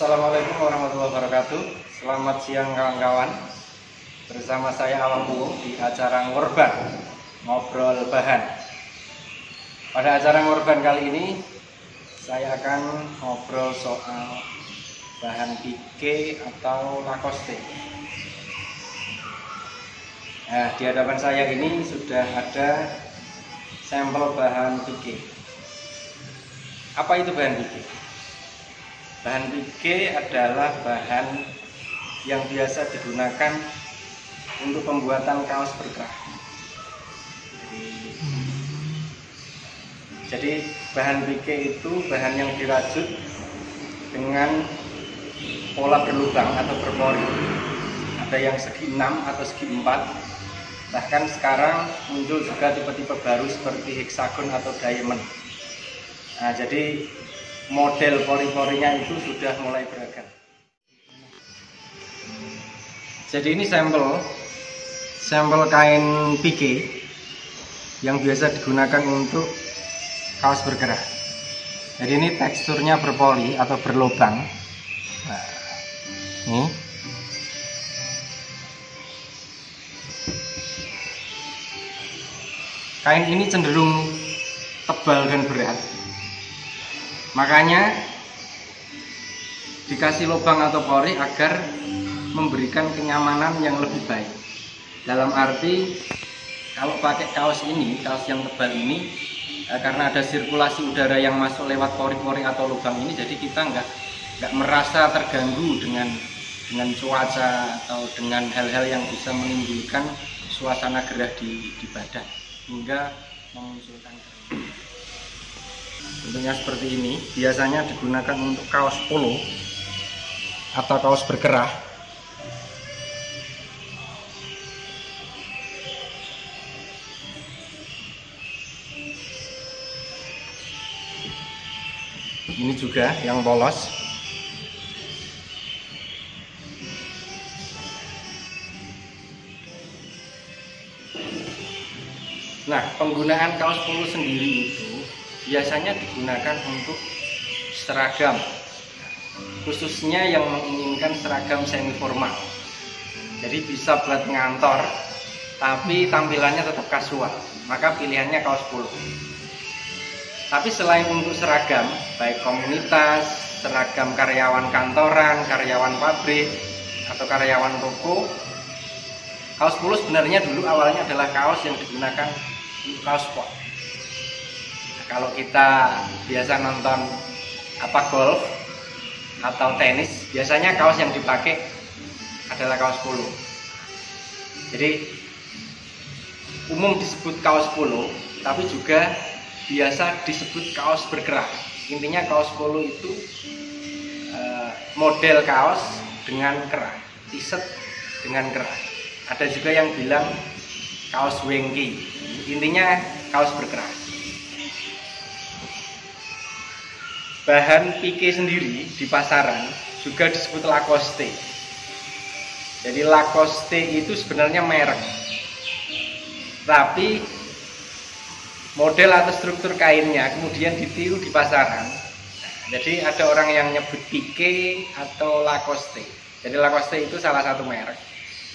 Assalamualaikum warahmatullahi wabarakatuh. Selamat siang kawan-kawan. Bersama saya Awang Puwung di acara Ngorban, ngobrol bahan. Pada acara Ngorban kali ini saya akan ngobrol soal bahan pique atau Lacoste. Nah, di hadapan saya ini sudah ada sampel bahan pique. Apa itu bahan pique? Bahan pique adalah bahan yang biasa digunakan untuk pembuatan kaos berkerah. Jadi bahan pique itu bahan yang dirajut dengan pola berlubang atau berpori. Ada yang segi 6 atau segi 4. Bahkan sekarang muncul juga tipe-tipe baru seperti hexagon atau diamond. Nah, jadi model pori-porinya itu sudah mulai beragam. Jadi ini sampel kain pique yang biasa digunakan untuk kaos berkerah. Jadi ini teksturnya berpori atau berlubang. Nah, ini kain ini cenderung tebal dan berat. Makanya dikasih lubang atau pori agar memberikan kenyamanan yang lebih baik. Dalam arti kalau pakai kaos ini, kaos yang tebal ini, karena ada sirkulasi udara yang masuk lewat pori-pori atau lubang ini, jadi kita nggak merasa terganggu dengan cuaca atau dengan hal-hal yang bisa menimbulkan suasana gerah di badan hingga memunculkan keringat. Bentuknya seperti ini, biasanya digunakan untuk kaos polo atau kaos berkerah. Ini juga yang polos. Nah, penggunaan kaos polo sendiri itu biasanya digunakan untuk seragam, khususnya yang menginginkan seragam semi formal. Jadi bisa buat ngantor, tapi tampilannya tetap kasual, maka pilihannya kaos polo. Tapi selain untuk seragam, baik komunitas, seragam karyawan kantoran, karyawan pabrik, atau karyawan toko, kaos polo sebenarnya dulu awalnya adalah kaos yang digunakan untuk kaos sport. Kalau kita biasa nonton golf atau tenis, biasanya kaos yang dipakai adalah kaos polo. Jadi umum disebut kaos polo, tapi juga biasa disebut kaos berkerah. Intinya kaos polo itu model kaos dengan kerah, t-shirt dengan kerah. Ada juga yang bilang kaos wengki. Intinya kaos berkerah. Bahan pique sendiri di pasaran juga disebut Lacoste. Jadi Lacoste itu sebenarnya merek, tapi model atau struktur kainnya kemudian ditiru di pasaran. Jadi ada orang yang nyebut pique atau Lacoste. Jadi Lacoste itu salah satu merek,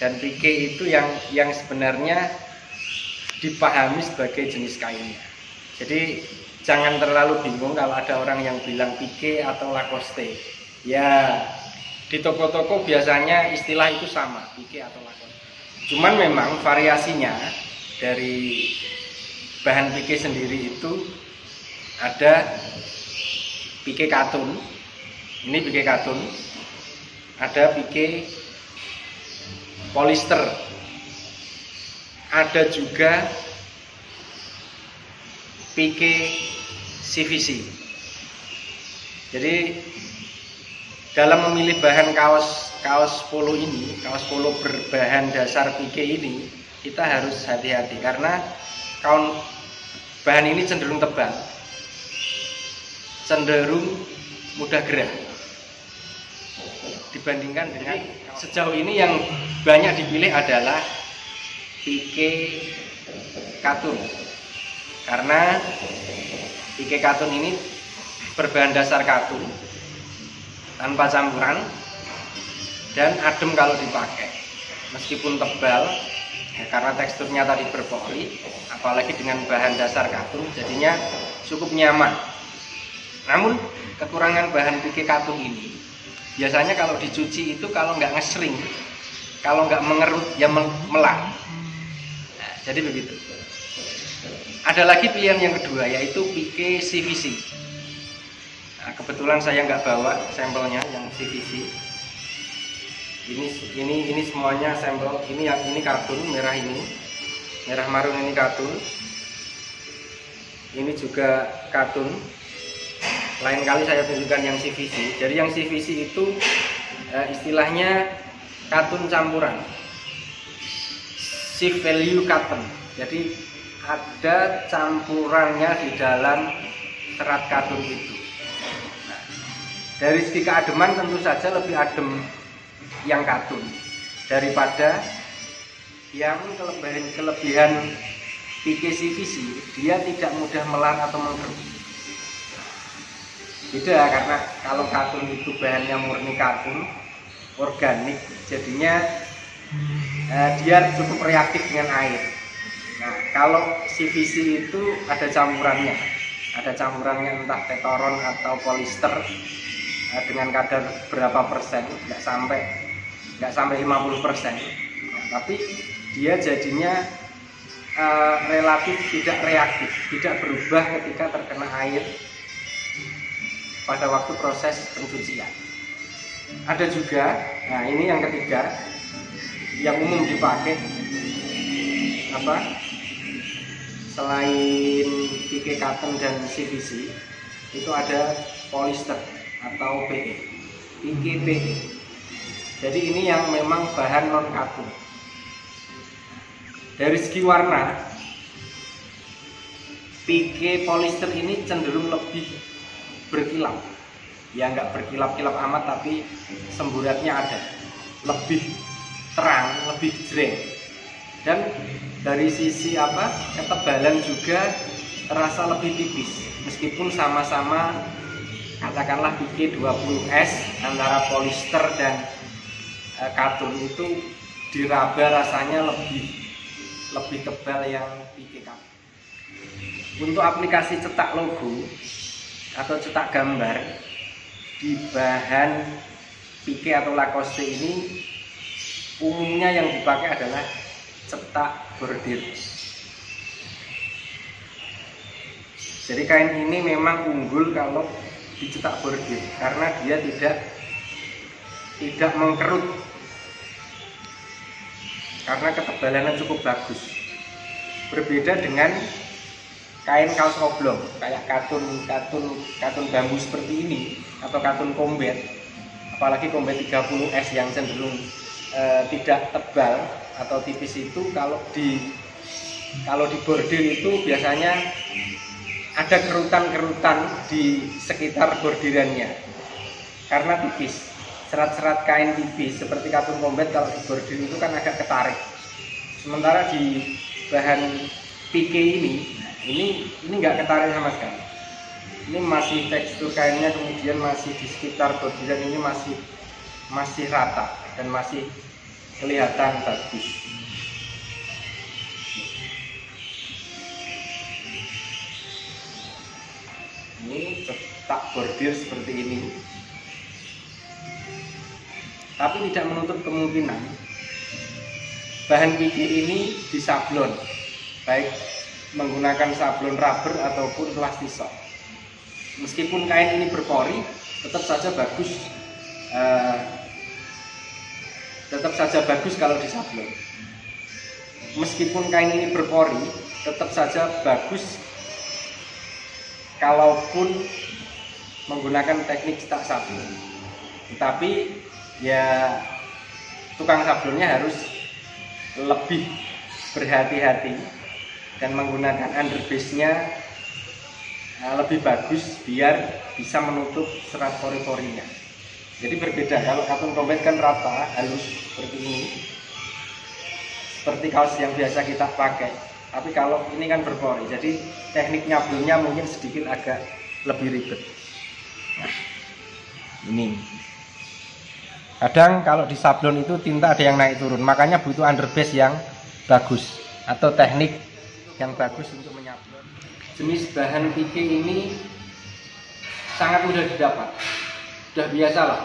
dan pique itu yang sebenarnya dipahami sebagai jenis kainnya. Jadi jangan terlalu bingung kalau ada orang yang bilang pique atau Lacoste. Ya, di toko-toko biasanya istilah itu sama, pique atau Lacoste. Cuman memang variasinya dari bahan pique sendiri itu ada pique katun. Ini pique katun. Ada pique polister. Ada juga pique CVC. Jadi dalam memilih bahan kaos polo ini, kaos polo berbahan dasar pique ini, kita harus hati-hati karena bahan ini cenderung tebal, cenderung mudah gerah dibandingkan dengan sejauh ini yang banyak dipilih adalah pique katun. Karena pique katun ini berbahan dasar katun tanpa campuran dan adem kalau dipakai. Meskipun tebal ya, karena teksturnya tadi berpori, apalagi dengan bahan dasar katun, jadinya cukup nyaman. Namun kekurangan bahan pike katun ini biasanya kalau dicuci itu kalau nggak ngesring, kalau nggak mengerut ya melar. Nah, jadi begitu. Ada lagi pilihan yang kedua, yaitu pike CVC. Nah, kebetulan saya nggak bawa sampelnya yang CVC. Ini semuanya sampel. Ini katun merah, ini merah marun, ini katun. Ini juga katun. Lain kali saya tunjukkan yang CVC. Jadi yang CVC itu istilahnya katun campuran, shift value cotton. Jadi ada campurannya di dalam serat katun itu. Nah, dari segi keademan tentu saja lebih adem yang katun daripada yang kelebihan pike CVC. Dia tidak mudah melar atau mengkerut. Beda, karena kalau katun itu bahannya murni katun organik, jadinya dia cukup reaktif dengan air. Nah, kalau CVC itu ada campurannya entah tetoron atau polister dengan kadar berapa persen, nggak sampai 50%. Nah, tapi dia jadinya relatif tidak reaktif, tidak berubah ketika terkena air pada waktu proses pencucian. Ada juga, nah ini yang ketiga yang umum dipakai selain pike katun dan CVC, itu ada polister atau PE, pike PE. Jadi ini yang memang bahan non katun. Dari segi warna, pike polister ini cenderung lebih berkilap. Ya nggak berkilap-kilap amat, tapi semburatnya ada, lebih terang, lebih jreng. Dan dari sisi ketebalan juga terasa lebih tipis, meskipun sama-sama katakanlah pike 20S antara polister dan katun, itu diraba rasanya lebih tebal yang pike katun. Untuk aplikasi cetak logo atau cetak gambar di bahan pike atau Lacoste ini, umumnya yang dipakai adalah cetak bordir. Jadi kain ini memang unggul kalau dicetak bordir karena dia tidak mengkerut, karena ketebalannya cukup bagus. Berbeda dengan kain kaos oblong kayak katun bambu seperti ini atau katun kombet, apalagi kombet 30S yang cenderung tidak tebal atau tipis, itu kalau di bordir itu biasanya ada kerutan-kerutan di sekitar bordirannya karena tipis. Serat-serat kain tipis seperti katun kombet kalau di bordir itu kan agak ketarik. Sementara di bahan pike ini nggak ketarik sama sekali. Ini masih tekstur kainnya, kemudian masih di sekitar bordiran ini masih rata dan masih kelihatan bagus. Ini cetak bordir seperti ini, tapi tidak menutup kemungkinan bahan pike ini disablon, baik menggunakan sablon rubber ataupun plastisol. Meskipun kain ini berpori, tetap saja bagus kalau disablon. Meskipun kain ini berpori, tetap saja bagus kalaupun menggunakan teknik cetak sablon. Tetapi ya tukang sablonnya harus lebih berhati-hati dan menggunakan underbase-nya lebih bagus biar bisa menutup serat pori-porinya. Jadi berbeda, kalau katun kombet kan rata, halus seperti ini, seperti kaos yang biasa kita pakai. Tapi kalau ini kan berpori, jadi teknik nyablonnya mungkin sedikit agak lebih ribet. Nah, ini Kadang kalau di sablon itu tinta ada yang naik turun, makanya butuh underbase yang bagus atau teknik yang bagus untuk menyablon. Jenis bahan pike ini sangat mudah didapat. Sudah biasa lah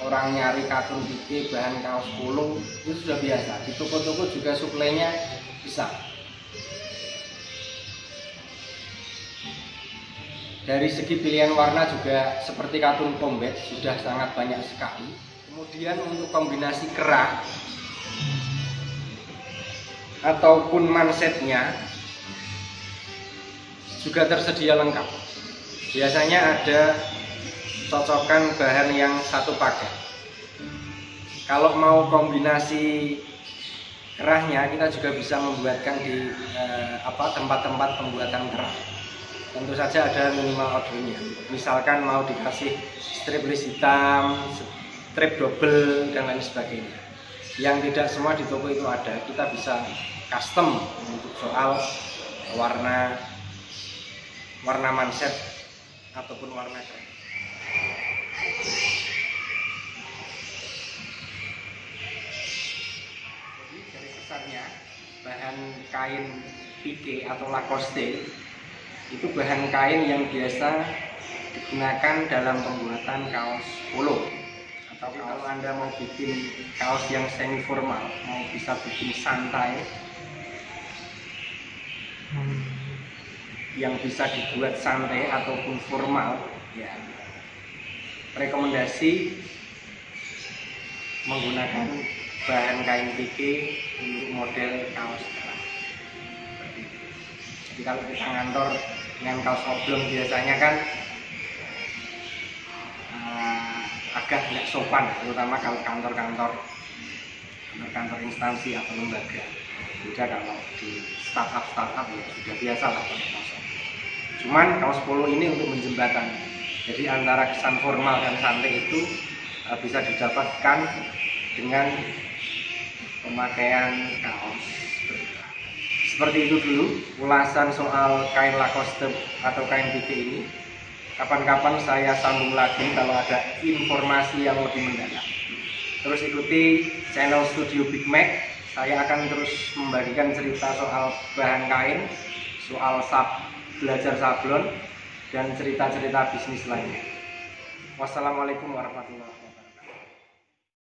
orang nyari katun pike, bahan kaos polo itu sudah biasa. Di toko-toko juga suplainya bisa. Dari segi pilihan warna juga seperti katun combat sudah sangat banyak sekali. Kemudian untuk kombinasi kerah ataupun mansetnya juga tersedia lengkap. Biasanya ada cocokan bahan yang satu paket. Kalau mau kombinasi kerahnya, kita juga bisa membuatkan di tempat-tempat pembuatan kerah. Tentu saja ada minimal ordernya. Misalkan mau dikasih strip list hitam, strip double dan lain sebagainya. Yang tidak semua di toko itu ada. Kita bisa custom untuk soal warna manset ataupun warna kerah. Jadi dari besarnya bahan kain pike atau lacoste itu bahan kain yang biasa digunakan dalam pembuatan kaos polo. Atau kalau Anda mau bikin kaos yang semi formal, mau bisa bikin santai, yang bisa dibuat santai ataupun formal, ya rekomendasi menggunakan bahan kain pike untuk model kaos kerah. Jadi kalau kita ngantor dengan kaos oblong biasanya kan agak tidak sopan, terutama kalau kantor instansi atau lembaga. Beda kalau di startup ya sudah biasa lah pakai kaos. Cuman kaos polo ini untuk menjembatani. Jadi antara kesan formal dan santai itu bisa didapatkan dengan pemakaian kaos. Seperti itu dulu ulasan soal kain lacoste atau kain pike ini. Kapan-kapan saya sambung lagi kalau ada informasi yang lebih mendalam. Terus ikuti channel Studio Big Mac. Saya akan terus membagikan cerita soal bahan kain, soal belajar sablon, dan cerita-cerita bisnis lainnya. Wassalamualaikum warahmatullahi wabarakatuh.